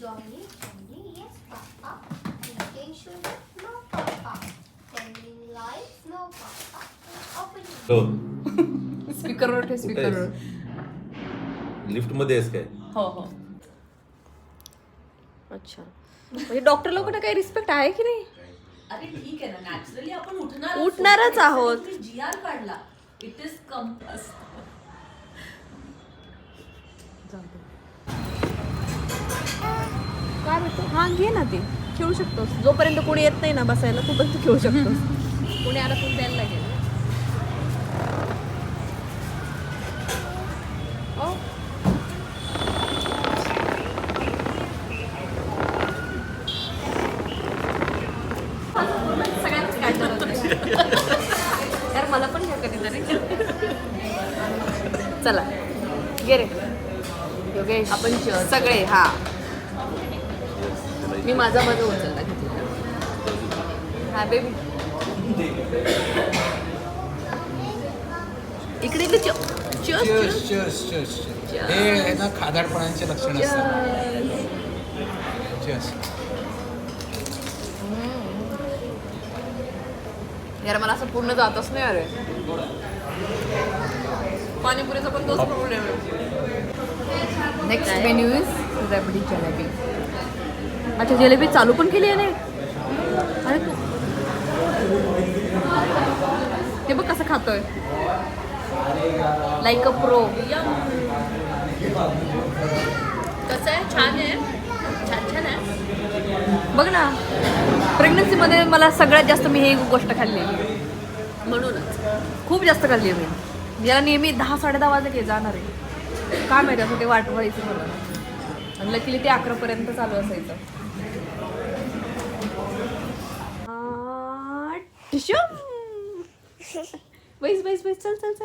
Johnny, yes, Papa. Eating sugar, no, Papa. Telling lies, no, Papa. Opening. स्पीकरवर ठेव, स्पीकरवर. Lift मध्ये आहेस काय? हो हो. अच्छा, म्हणजे डॉक्टर लोकांना काही रिस्पेक्ट आहे की नाही? अरे ठीक आहे ना, नॅचरली आपण उठणारच आहोत. GR काढला. It is compels. काय भेटतो? हा घे ना, ते खेळू शकतोस. जोपर्यंत कोणी येत नाही ना बसायला तोपर्यंत खेळू शकतोस. कोणी आला तर द्यायला लागेल. ओ. सगळ्यांच काढलं होतं. यार मला पण घ्या कधीतरी. चला गे रे योगेश, आपण सगळे. हा, मी माझा उचलला घेतला. हा बेबी इकडे हे ना खादाडपणाचे लक्षण असतात. यार मला असं पूर्ण जातच नाही. अरे पाणीपुरीचा पण तोच प्रॉब्लेम आहे. Next menu is rabri jalebi. अच्छा, जलेबी चालू पण केली आहे ना. अरे तू ते बघ कसं खातोय, लाईक अ प्रो. कसं आहे? छान आहे, छान आहे. बघ ना, प्रेग्नन्सीमध्ये मला सगळ्यात जास्त मी ही गोष्ट खाल्ली. म्हणूनच खूप जास्त खाल्ली आहे मी. याला नेहमी 10-10:30 वाजले जाणार आहे. काय माहिती असं ते वाटवायचं मला. आणि लकीली ते 11पर्यंत चालू असायचं. बैस चल चल चल.